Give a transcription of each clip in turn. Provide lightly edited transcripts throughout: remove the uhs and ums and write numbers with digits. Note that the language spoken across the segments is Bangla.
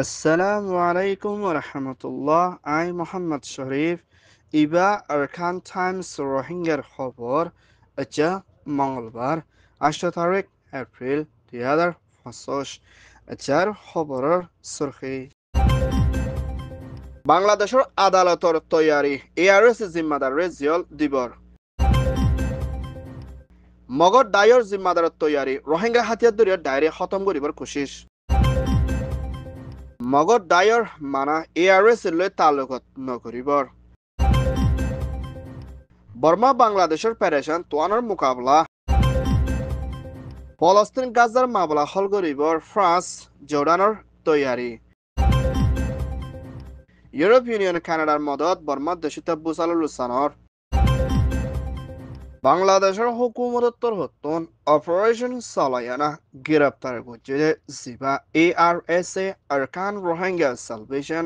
আসসালামু আলাইকুম রহমতুল্লাহ। I Mohammad Sharif. Iba Arkan Times রোহিঙ্গার খবর। আচ্ছা, মঙ্গলবার 8 তারিখ এপ্রিল 2025। আচ্ছার খবরের সুরখি। বাংলাদেশের আদালতর তৈয়ারি এআরএস জিম্মাদার রেজিয়ল দিবর। মগর দায়র জিম্মাদারত তৈয়ারি রোহিঙ্গা হাতিয়ার দরিয়ার দায়রে খতম করিবার কোশিশ। মগর দায়ৰ মানা এআৰএছ লৈ তালুকত নকৰিবৰ। বৰ্মা বাংলাদেশৰ পেৰেছান তোৱানৰ মোকাবলা। ফলস্তিন গাজাৰ মামলা হল কৰিবৰ ফ্ৰান্স জৰ্ডানৰ তৈয়াৰী। ইউৰোপ ইউনিয়ন কানাডাৰ মদত বৰ্মাত দেশিত বুচালুল লুচানৰ। বাংলাদেশের হুকুমতর হতন অপারেশন সালায়ানা গ্রেপ্তার করছে জিবা এআরএসএ আরকান রোহিঙ্গা সালভেশন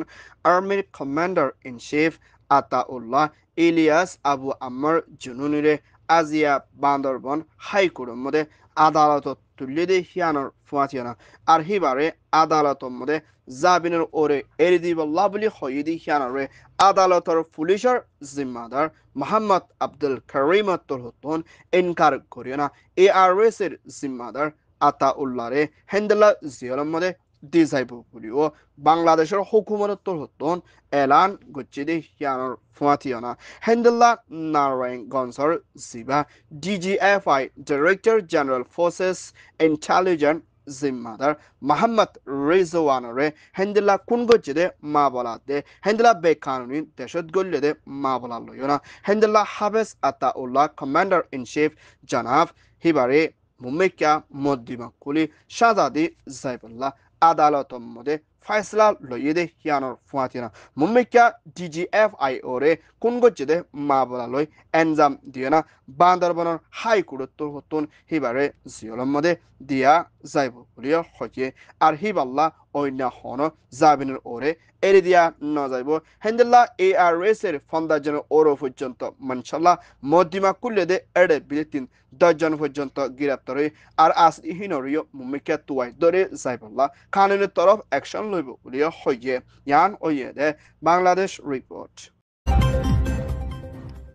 আর্মির commander in chief Ataullah Ilyas Abu Ammar জুনুনিরে আজিয়া বান্দরবন হাইকোর্টের মধ্যে আদালতত তুলে দিয়ে হিয়ানোর ফুয়াতিয়ানা আর হিবারে আদালতের মধ্যে জাবিনের ওরে এরি দিবল্লা বলি হইদি হিয়ানোরে আদালতের পুলিশের জিম্মাদার মোহাম্মদ আব্দুল করিমতর হতন ইনকার করিও না এআরএস এর জিম্মাদার আতাউল্লাহরে হেন্দেলা জিয়লের মধ্যে দি যাইব বলিও বাংলাদেশের হুকুমতর হতন এলান গচ্ছিদি হিয়ানোর ফুয়াতিয়ানা না হেন্দেলা নারায়ণগঞ্জর জিবা DGFI director general forces intelligence জিম্মাদার মোহাম্মদ রিজওয়ানরে হেন্দিলা কোন গজ্জেদে মা বলা দে হেন্দিলা বেকানুনি দেশত গল্লে দে মা বলা লয় না হেন্দিলা হাফেজ আতাউল্লাহ কমান্ডার ইন চিফ জানাব হিবারে মুম্মেকা মদ্দিমা কুলি শাহজাদি জাইবুল্লাহ আদালতর মধ্যে ফাইসলা লইয়ে দে হিয়ানোর ফুয়াতিনা মুম্মেকা ডিজিএফআই ওরে কোন গজ্জেদে মা বলা লয় এনজাম দিয়ে না বান্দরবনের হাইকোর্টত হতুন হিবারে জিয়লর মধ্যে দিয়া যাইব বলিয়া হইয়ে আর হিবাল্লা অন্য হন জাবিনের ওরে এরি দিয়া ন যাইব হেন্দেল্লা এআরএস এর ফন্দার ওরো পর্যন্ত মানশাল্লাহ মদ্দিমা কুল্লে দে এড়ে বিলিতিন 10 জন পর্যন্ত গ্রেপ্তার হই আর আসিহিনরিও মুমিকা তুয়াই ধরে যাইবল্লা কানুনের তরফ অ্যাকশন লইব বলিয়া হইয়ে ইয়ান ওইয়ে দে বাংলাদেশ রিপোর্ট।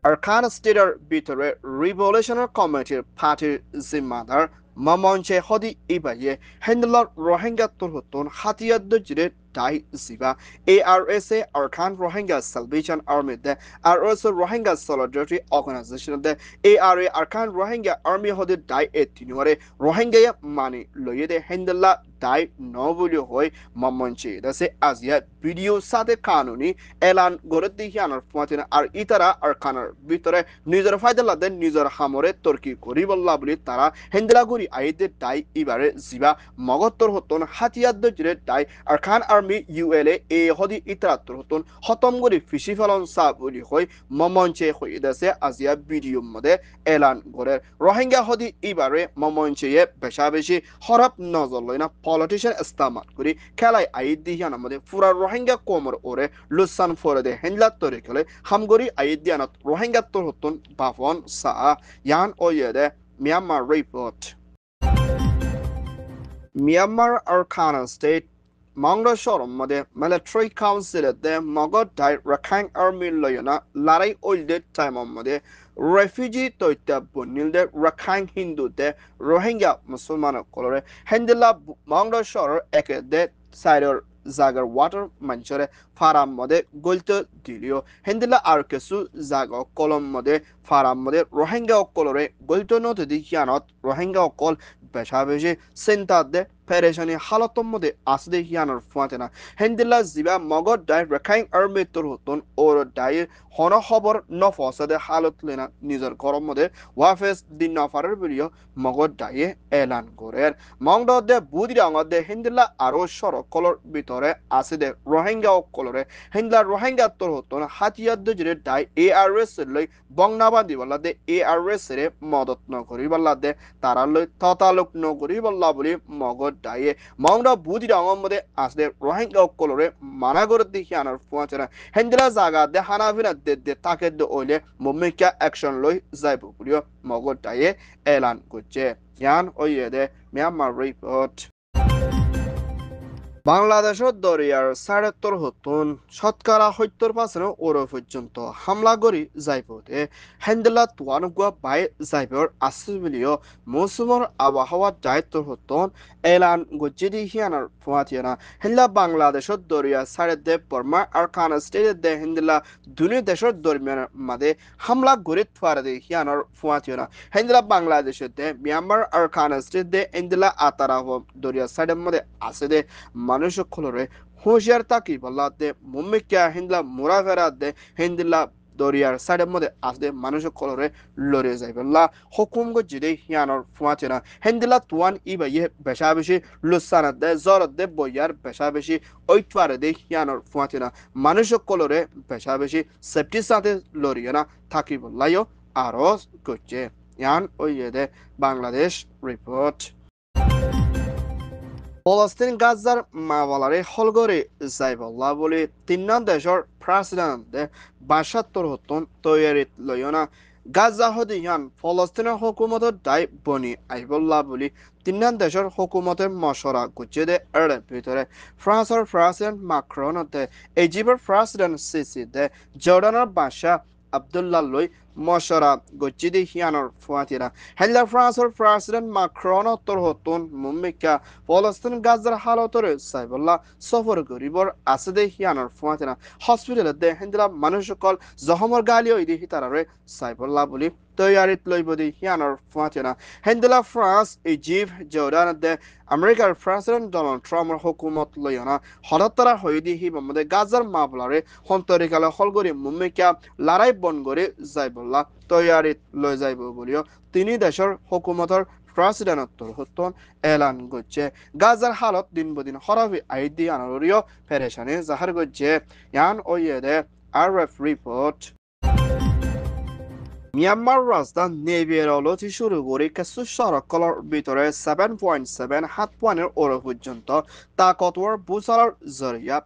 আরকান স্টেটের ভিতরে রিভলিউশনারি কমিটির পার্টির জিম্মাদার মমঞ্চে হদি ইবাইয়ে হেন্ডলার রোহিঙ্গা তুরহতন হাতিয়ার দজিরে দাই জিবা ARSA Arakan Rohingya salvation army দে আর অলসো রোহিঙ্গা সলিডারিটি অর্গানাইজেশন দে এআরএ আরকান রোহিঙ্গা আর্মি হদি দাই এ তিনুয়ারে রোহিঙ্গা মানি লইয়ে দে হেন্ডলা দাই নবলি হই মমঞ্চে দাসে আজিয়া ভিডিও সাথে কানুনি এলান গড়ে দিহিয়ানোর ফুয়াতিনা আর ইতারা আরকানের ভিতরে নিজের ফায়দা দেন নিজের হামরে তর্কি করি বললা বলি তারা হেন্দিলাগুড়ি আইদে দাই ইবারে জিবা মগত্তর হতন হাতিয়ার দজিরে দাই আরকান আর্মি ইউএলএ এ হদি ইতারাত্তর হতন হতম গরি ফিসি ফলন সা বলি হই মমঞ্চে হই দাসে আজিয়া ভিডিওর মধ্যে এলান গড়ে রোহিঙ্গা হদি ইবারে মমঞ্চে বেশা বেশি হরপ নজর লয় না পলিটিশিয়ান ইস্তেমাল করি খেলাই আইদ দিহিয়ান আমাদের পুরা রোহিঙ্গা কোমর ওরে লুসান ফরে দে হেন্ডলা তরে খেলে হামগরি আইদ দিয়ানত রোহিঙ্গা তোর হতন বাফন সা ইয়ান ওয়ে দে Myanmar report. Myanmar Arakan state Maungdaw শহরের মধ্যে মিলিটারি কাউন্সিলেতে মগধ দাই রাখাইন আর্মি লয়না লড়াই ওইলদে টাইমের মধ্যে রেফিউজি তৈত্যা বনিলদে রাখাইন হিন্দুতে রোহিঙ্গা মুসলমান কলরে হেন্দিলা মংডো শহরের একে দে সাইডর জাগার ওয়াটার মঞ্চরে ফারাম মধ্যে গলতে দিলিও হেন্দিলা আর কিছু জাগা কলম মধ্যে ফারাম মধ্যে রোহিঙ্গা কলরে গলতে নতে দিহিয়ানত রোহিঙ্গা কল বেশা বেশি চিন্তা দে পেরেশানি হালতর মধ্যে আসদে হিয়ানোর ফুয়াতেনা হেন্দিলা জিবা মগধ দায় রাখাইন আর্মি তোর হতন ওর দায়ের হন খবর নফসাদে হালত লেনা নিজের গরম মধ্যে ওয়াফেস দিন নফারের বিলিও মগধ দায়ে এলান করে মংড দে বুদিরাঙ দে হেন্দিলা আরো সড়ক কলর ভিতরে আছে দে রোহিঙ্গা কলরে হেন্দিলা রোহিঙ্গা তোর হতন হাতিয়ার দজিরে দায় এআরএস লই বংনাবাদি বলা দে এআরএস রে মদত নকরি বলা দে তারা লই ততালুক নকরি বলা বলি মগধ দায়ে মংডা বুদিরাঙর মধ্যে আসলে রোহিঙ্গা কলরে মানা করে দেখি আনার ফুয়াচেনা হেন্দিলা জায়গা দে হানাফিনা দে তাকে দে ওইলে মুম্মিকা অ্যাকশন লই যাইব বলিও মগধ দায়ে এলান করছে ইয়ান ওইয়ে দে মিয়ানমার রিপোর্ট। বাংলাদেশত দরিয়ার ৭.৭ শতকরা ৭০% ওর পর্যন্ত হামলা করি যাইবতে হেন্দেলা তুয়ানুগুয়া বাই যাইবর আছে বুলিও মৌসুমর আবহাওয়ার দায়িত্ব হতন এলান গজ্জিদি হিয়ানার ফুয়াতিয়ানা হেন্লা বাংলাদেশত দরিয়া সাড়ে দে বর্মা আর খান স্টেট দে হেন্দেলা দুনি দেশের দরমিয়ান মাদে হামলা গরি ফুয়ারে দে হিয়ানার ফুয়াতিয়ানা হেন্দেলা বাংলাদেশের দে মিয়ানমার আর খান স্টেট দে হেন্দেলা আতারা দরিয়া সাইডের মধ্যে আছে দে মানুষ খলরে হুঁশিয়ার তাকি বললাতে মুম্মিকা হিন্দলা মুরাফেরাতে হিন্দলা দরিয়ার সাইডের মধ্যে আসতে মানুষ খলরে লড়ে যাই বললা হুকুম গজিদে হিয়ানর ফুয়াচেনা হিন্দলা তুয়ান ইবা ইয়ে বেশা বেশি লুসানা দে জরত দে বইয়ার বেশা বেশি ওইটবারে দে হিয়ানর ফুয়াচেনা মানুষ খলরে বেশা বেশি সেফটির সাথে লড়িয়ে না থাকি বললাইও আরো গজে ইয়ান ওই দে বাংলাদেশ রিপোর্ট ফলস্তিন গাজার মাওয়ালারে হলগরে যাইবল্লা বলে তিন্নান দেশর প্রেসিডেন্টে ৭২ তৈয়ারিত লয়না গাজা হদিয়ান ফলস্তিনের হুকুমতের দায় বনি আইবল্লা বলি তিন্নান দেশর হুকুমতের মশরা গুছিয়ে দে এর ভিতরে ফ্রান্সের প্রেসিডেন্ট মাক্রনতে ইজিপ্টের প্রেসিডেন্ট সিসি দে জর্ডানের বাদশাহ আব্দুল্লাহ লই মশরা গজ্জিদি হিয়ানর ফুয়াতিরা হেল্লা ফ্রান্সের প্রেসিডেন্ট মাক্রন হতন মুম্মিকা ফলস্তিন গাজার হালতরে সাইবল্লাহ সফর গরিবর আসদে হিয়ানর ফুয়াতিরা হসপিটালে দে হেন্দিলা মানুষ সকল জহমর গালি ওই দিহি তারারে সাইবল্লাহ বলি তৈয়ারিত লইবদি হিয়ানর ফুয়াতিরা হেন্দিলা ফ্রান্স ইজিপ্ট জর্ডান দে আমেরিকার প্রেসিডেন্ট ডোনাল্ড ট্রাম্পর হুকুমত লইনা হঠাৎ তারা হয়ে দি হিবামদে গাজার মামলারে হন্তরিকালে হলগরি মুম্মিকা লড়াই বন করে যাইবল্লাহ তৈয়ারিত লই যাইব বলিও তিনি দেশের হুকুমতর প্রেসিডেন্টর হতন এলান করছে গাজার হালত দিন বদিন হরফি আইদি আনারিও পেরেশানি জাহার করছে ইয়ান ওয়েদে আরএফ রিপোর্ট মিয়ানমার রাজধানী নেভিয়েরলতি শুরু করে কিছু সড়কগুলোর ভিতরে 7.7 হাত পয়েন্টের ওর পর্যন্ত তাকতওয়ার বুসালার জরিয়া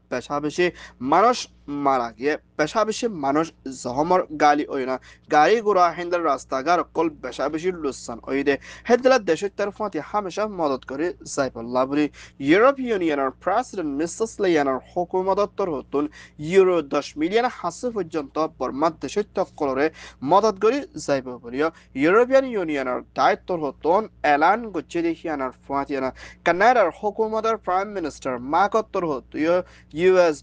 বেশি মানুষ মারা গিয়ে বেশি মানুষ জহমর গালি ওই না গাড়ি ঘোড়া হেন্দার রাস্তাঘাট কল বেশি লুসান ওই দে হেদলা দেশের তরফাতি হামেশা মদত করে যাইবল্লাহ বলি ইউরোপীয় ইউনিয়নের প্রেসিডেন্ট মিসেস লেয়ানের হুকুমতর হতুন ইউরো 10 মিলিয়ন হাসি পর্যন্ত বর্মা দেশের তকলরে মদত করে যাইব বলিও ইউরোপিয়ান ইউনিয়নের দায়িত্ব হতন এলান গচ্ছে দেখিয়ানার ফুয়াতিয়ানা কানাডার হুকুমতের প্রাইম মিনিস্টার মাকত্তর হতুয় $US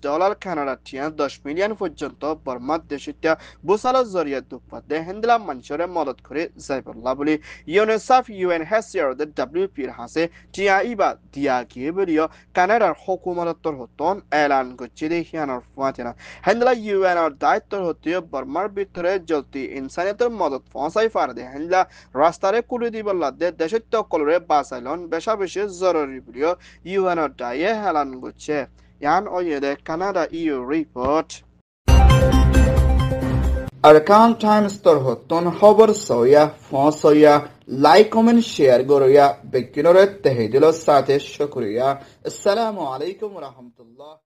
কানাডা 10 মিলিয়ন পর্যন্ত বর্মা দেশিতা বুসালার জরিয়া দুপাতে হেন্দিলা মানুষের মদত করে যাইবল্লাহ বলি ইউনিসেফ ইউএনএইচসিআর ডব্লিউপির হাসে টিয়া ইবা দিয়া গিয়ে বলিও কানাডার হুকুমতর হতন এলান গচ্ছে দেখিয়ানার ফুয়াতিয়ানা হেন্দিলা ইউএনআর দায়িত্ব হতুয় বর্মার ভিতরে জলতি ইনসানিয়তের মদত পৌঁছাই পারে দে হেন্দিলা রাস্তারে কুলি দিবল্লা দে দেশের তকলরে বাঁচাইলন বেশি জরুরি বলিও ইউএনআর দায়ে হেলান গচ্ছে ইয়ান ওয়েদে কানাডা ইউ রিপোর্ট আরকান টাইমস তর হতন খবর সয়া ফসয়া লাইক কমেন্ট শেয়ার গরয়া বেকিনরে তেহেদিল সাথে শুকরিয়া আসসালামু আলাইকুম ওয়া রাহমাতুল্লাহ